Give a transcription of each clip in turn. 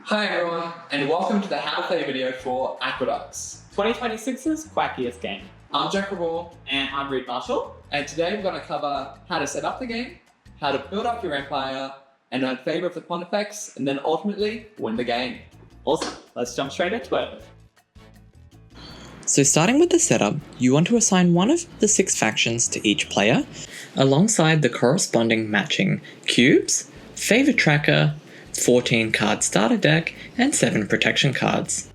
Hi everyone, and welcome to the How to Play video for Aqueducts. 2026's quackiest game. I'm Jack Raval, And I'm Reed Marshall. and today we're going to cover how to set up the game, how to build up your empire, and earn favour of the Pondifex, and then ultimately win the game. Awesome, let's jump straight into it. So starting with the setup, you want to assign one of the 6 factions to each player, alongside the corresponding matching cubes, favour tracker, 14 card starter deck, and 7 protection cards.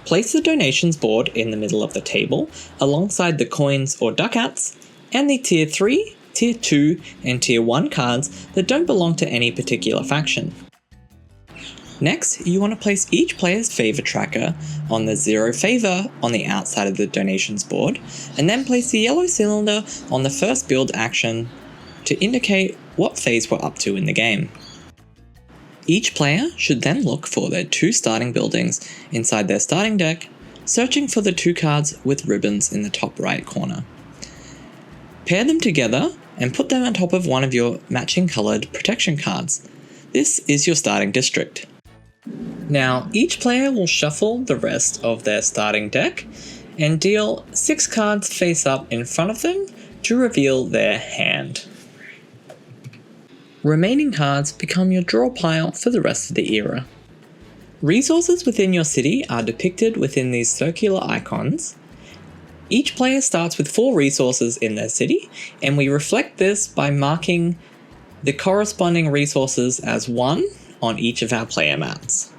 Place the donations board in the middle of the table, alongside the coins or ducats, and the tier 3, tier 2, and tier 1 cards that don't belong to any particular faction. Next, you want to place each player's favour tracker on the 0 favour on the outside of the donations board, and then place the yellow cylinder on the first build action to indicate what phase we're up to in the game. Each player should then look for their 2 starting buildings inside their starting deck, searching for the 2 cards with ribbons in the top right corner. Pair them together and put them on top of one of your matching coloured protection cards. This is your starting district. Now, each player will shuffle the rest of their starting deck and deal 6 cards face up in front of them to reveal their hand. Remaining cards become your draw pile for the rest of the era. Resources within your city are depicted within these circular icons. Each player starts with 4 resources in their city, and we reflect this by marking the corresponding resources as 1 on each of our player mats.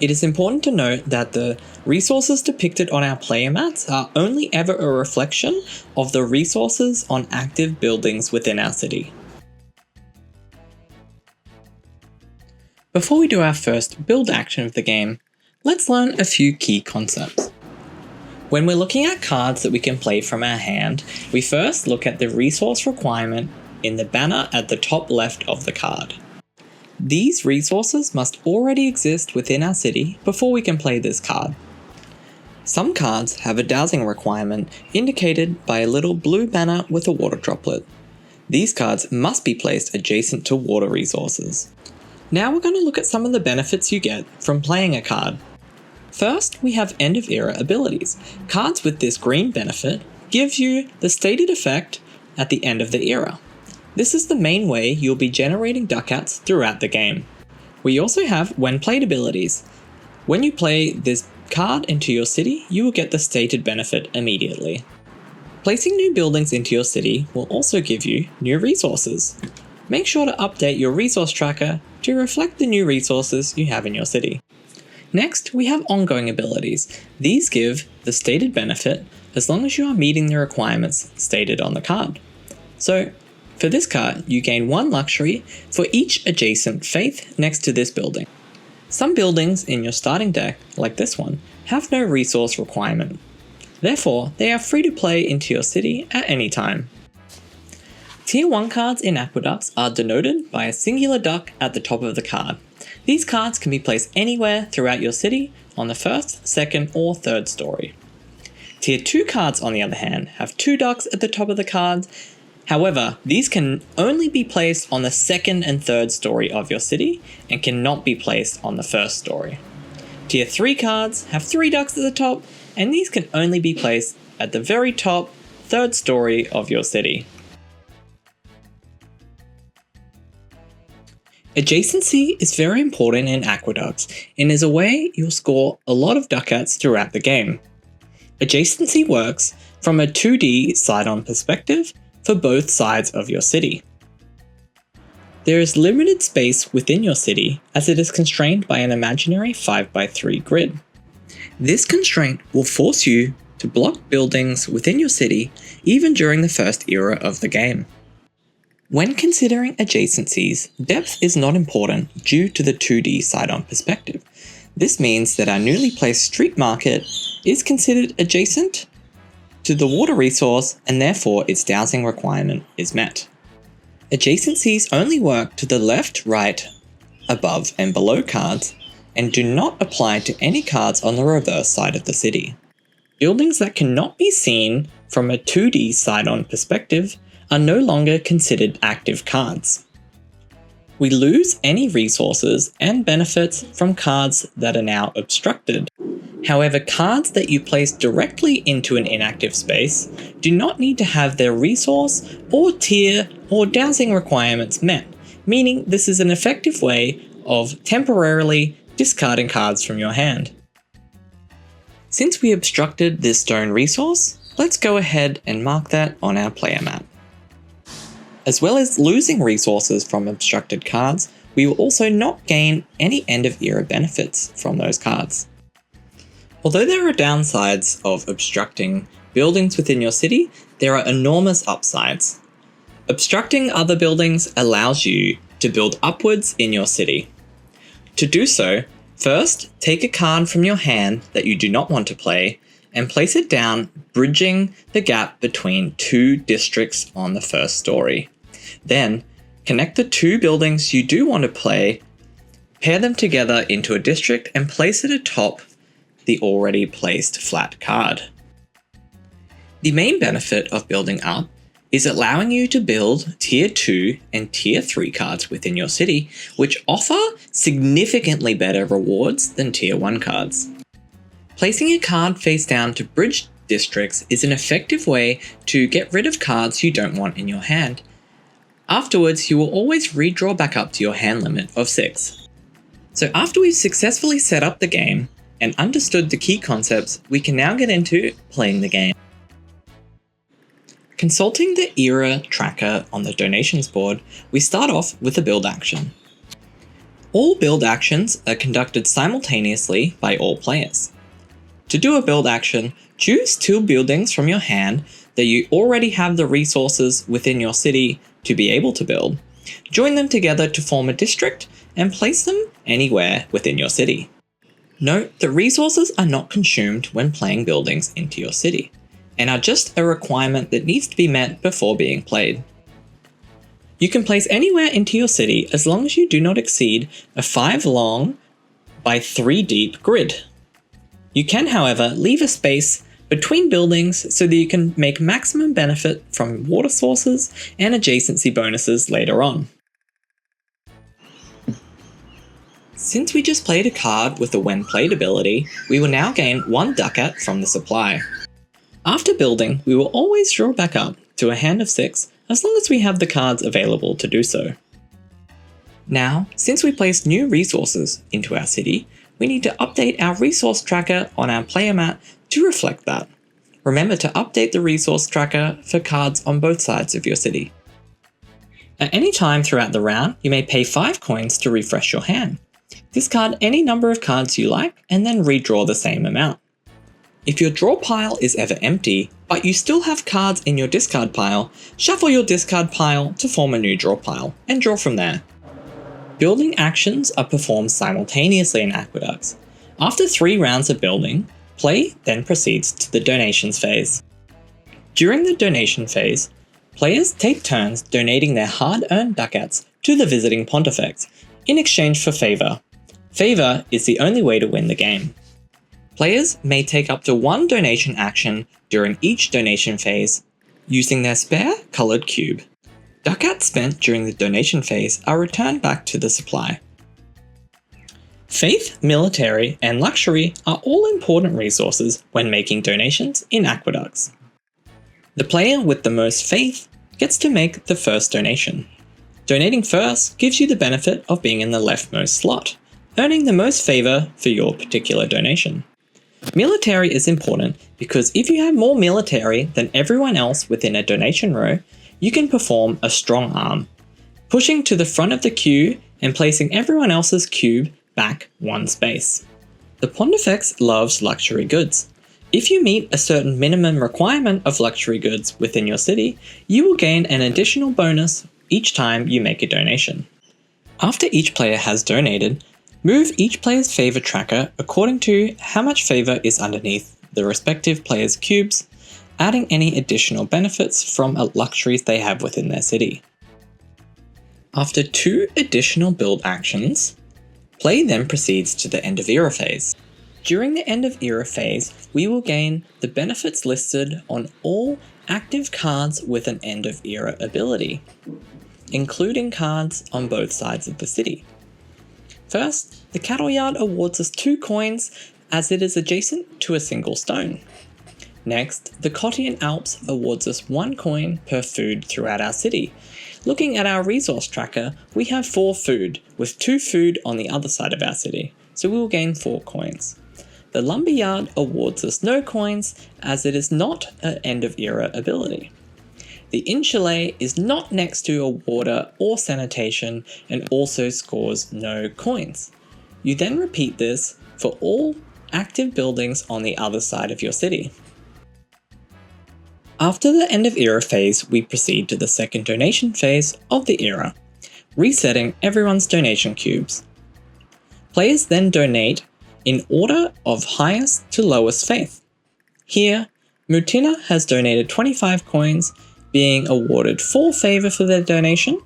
It is important to note that the resources depicted on our player mats are only ever a reflection of the resources on active buildings within our city. Before we do our first build action of the game, let's learn a few key concepts. When we're looking at cards that we can play from our hand, we first look at the resource requirement in the banner at the top left of the card. These resources must already exist within our city before we can play this card. Some cards have a dowsing requirement indicated by a little blue banner with a water droplet. These cards must be placed adjacent to water resources. Now we're going to look at some of the benefits you get from playing a card. First, we have end of era abilities. Cards with this green benefit gives you the stated effect at the end of the era. This is the main way you'll be generating ducats throughout the game. We also have when played abilities. When you play this card into your city, you will get the stated benefit immediately. Placing new buildings into your city will also give you new resources. Make sure to update your resource tracker to reflect the new resources you have in your city. Next, we have ongoing abilities. These give the stated benefit as long as you are meeting the requirements stated on the card. So, for this card, you gain 1 luxury for each adjacent faith next to this building. Some buildings in your starting deck, like this one, have no resource requirement. Therefore, they are free to play into your city at any time. Tier 1 cards in Aqueducts are denoted by a singular duck at the top of the card. These cards can be placed anywhere throughout your city on the 1st, 2nd, or 3rd story. Tier 2 cards, on the other hand, have 2 ducks at the top of the cards. However, these can only be placed on the 2nd and 3rd story of your city and cannot be placed on the 1st story. Tier 3 cards have 3 ducks at the top, and these can only be placed at the very top 3rd story of your city. Adjacency is very important in Aqueducts and is a way you'll score a lot of ducats throughout the game. Adjacency works from a 2D side-on perspective for both sides of your city. There is limited space within your city as it is constrained by an imaginary 5x3 grid. This constraint will force you to block buildings within your city even during the first era of the game. When considering adjacencies, depth is not important due to the 2D side-on perspective. This means that our newly placed street market is considered adjacent to the water resource and therefore its dowsing requirement is met. Adjacencies only work to the left, right, above and below cards and do not apply to any cards on the reverse side of the city. Buildings that cannot be seen from a 2D side-on perspective are no longer considered active cards. we lose any resources and benefits from cards that are now obstructed. However, cards that you place directly into an inactive space do not need to have their resource or tier or dowsing requirements met, meaning this is an effective way of temporarily discarding cards from your hand. Since we obstructed this stone resource, let's go ahead and mark that on our player map. As well as losing resources from obstructed cards, we will also not gain any end of era benefits from those cards. Although there are downsides of obstructing buildings within your city, there are enormous upsides. Obstructing other buildings allows you to build upwards in your city. To do so, first take a card from your hand that you do not want to play and place it down, bridging the gap between two districts on the first story. Then, connect the two buildings you do want to play, pair them together into a district and place it atop the already placed flat card. The main benefit of building up is allowing you to build tier 2 and tier 3 cards within your city, which offer significantly better rewards than tier 1 cards. Placing a card face down to bridge districts is an effective way to get rid of cards you don't want in your hand. Afterwards, you will always redraw back up to your hand limit of 6. So after we've successfully set up the game and understood the key concepts, we can now get into playing the game. Consulting the era tracker on the donations board, we start off with a build action. All build actions are conducted simultaneously by all players. To do a build action, choose 2 buildings from your hand that you already have the resources within your city to be able to build. Join them together to form a district and place them anywhere within your city. Note that resources are not consumed when playing buildings into your city, and are just a requirement that needs to be met before being played. You can place anywhere into your city as long as you do not exceed a 5 long by 3 deep grid. You can, however, leave a space between buildings so that you can make maximum benefit from water sources and adjacency bonuses later on. Since we just played a card with a when played ability, we will now gain 1 ducat from the supply. After building, we will always draw back up to a hand of 6 as long as we have the cards available to do so. Now, since we placed new resources into our city, we need to update our resource tracker on our player mat to reflect that. Remember to update the resource tracker for cards on both sides of your city. At any time throughout the round, you may pay 5 coins to refresh your hand. Discard any number of cards you like and then redraw the same amount. If your draw pile is ever empty, but you still have cards in your discard pile, shuffle your discard pile to form a new draw pile and draw from there. Building actions are performed simultaneously in Aqueducts. After 3 rounds of building, play then proceeds to the donations phase. During the donation phase, players take turns donating their hard-earned ducats to the visiting Pondifex in exchange for favour. Favour is the only way to win the game. Players may take up to 1 donation action during each donation phase, using their spare coloured cube. Ducats spent during the donation phase are returned back to the supply. Faith, military, and luxury are all important resources when making donations in Aqueducts. The player with the most faith gets to make the first donation. Donating first gives you the benefit of being in the leftmost slot, earning the most favour for your particular donation. Military is important because if you have more military than everyone else within a donation row, you can perform a strong arm, pushing to the front of the queue and placing everyone else's cube back 1 space. The Pondifex loves luxury goods. If you meet a certain minimum requirement of luxury goods within your city, you will gain an additional bonus each time you make a donation. After each player has donated, move each player's favour tracker according to how much favour is underneath the respective player's cubes, adding any additional benefits from luxuries they have within their city. After 2 additional build actions, play then proceeds to the end of era phase. During the end of era phase, we will gain the benefits listed on all active cards with an end of era ability. including cards on both sides of the city. First, the cattle yard awards us 2 coins as it is adjacent to a single stone. Next, the Cottian Alps awards us 1 coin per food throughout our city. Looking at our resource tracker, we have 4 food, with 2 food on the other side of our city, so we will gain 4 coins. The Lumber Yard awards us no coins as it is not an end of era ability. The Inn Chalet is not next to a water or sanitation and also scores no coins. You then repeat this for all active buildings on the other side of your city. After the end of era phase, we proceed to the second donation phase of the era, resetting everyone's donation cubes. Players then donate in order of highest to lowest faith. Here, Mutina has donated 25 coins, being awarded 4 favor for their donation,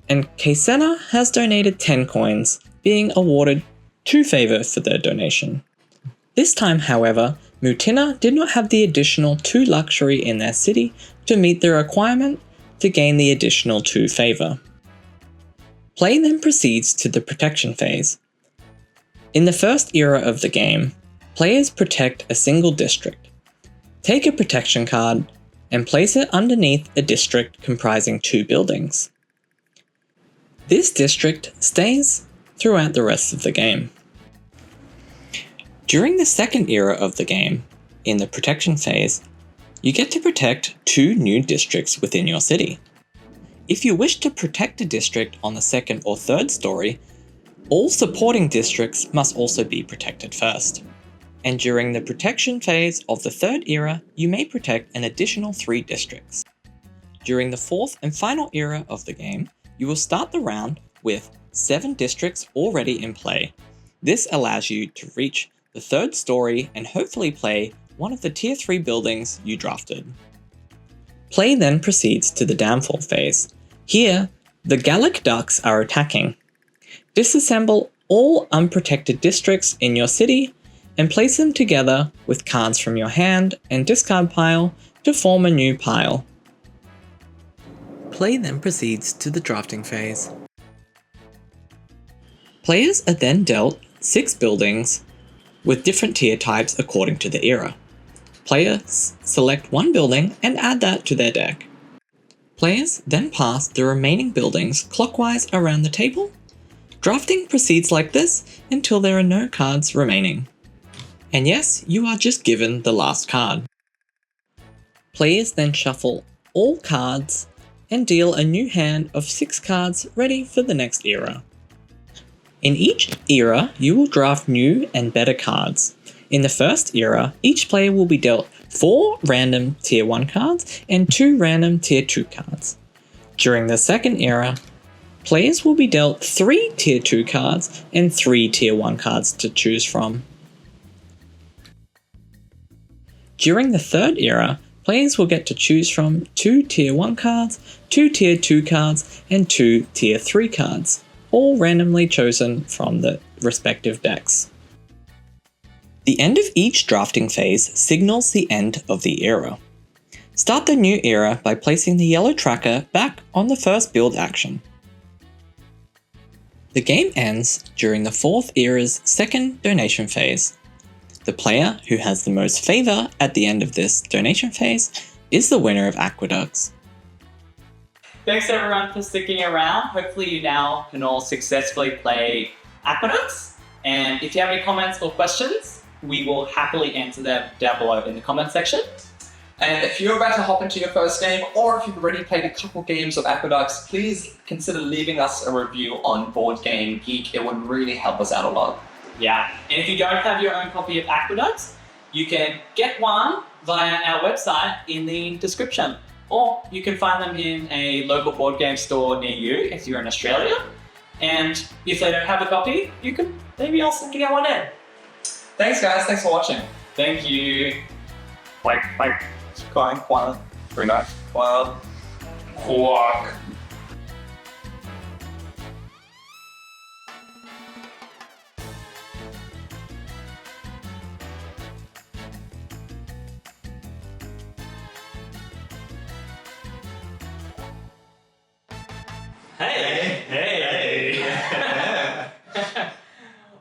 and Kaysena has donated 10 coins, being awarded 2 favor for their donation. This time, however, Mutina did not have the additional 2 luxury in their city to meet the requirement to gain the additional 2 favor. Play then proceeds to the protection phase. In the first era of the game, players protect a single district. Take a protection card and place it underneath a district comprising 2 buildings. This district stays throughout the rest of the game. During the second era of the game, in the protection phase, you get to protect 2 new districts within your city. If you wish to protect a district on the second or third story, all supporting districts must also be protected first. And during the protection phase of the third era, you may protect an additional 3 districts. During the fourth and final era of the game, you will start the round with 7 districts already in play. This allows you to reach the third story and hopefully play one of the tier 3 buildings you drafted. Play then proceeds to the downfall phase. Here, the Gallic ducks are attacking. Disassemble all unprotected districts in your city and place them together with cards from your hand and discard pile to form a new pile. Play then proceeds to the drafting phase. Players are then dealt 6 buildings with different tier types according to the era. Players select 1 building and add that to their deck. Players then pass the remaining buildings clockwise around the table. Drafting proceeds like this until there are no cards remaining. And yes, you are just given the last card. Players then shuffle all cards and deal a new hand of 6 cards ready for the next era. In each era, you will draft new and better cards. In the first era, each player will be dealt 4 random tier 1 cards and 2 random tier 2 cards. During the second era, players will be dealt 3 tier 2 cards and 3 tier 1 cards to choose from. During the third era, players will get to choose from 2 tier 1 cards, 2 tier 2 cards, and 2 tier 3 cards, all randomly chosen from the respective decks. The end of each drafting phase signals the end of the era. Start the new era by placing the yellow tracker back on the first build action. The game ends during the 4th era's second donation phase. The player who has the most favor at the end of this donation phase is the winner of Aqueducts. Thanks everyone for sticking around. Hopefully you now can all successfully play Aqueducts. And if you have any comments or questions, we will happily answer them down below in the comment section. And if you're about to hop into your first game, or if you've already played a couple games of Aqueducts, please consider leaving us a review on Board Game Geek. It would really help us out a lot. Yeah, and if you don't have your own copy of Aqueducts, you can get one via our website in the description. Or you can find them in a local board game store near you if you're in Australia. And if they don't have a copy, you can maybe also get one in. Thanks guys, thanks for watching. Thank you. Quack. Very nice. Quack. Hey.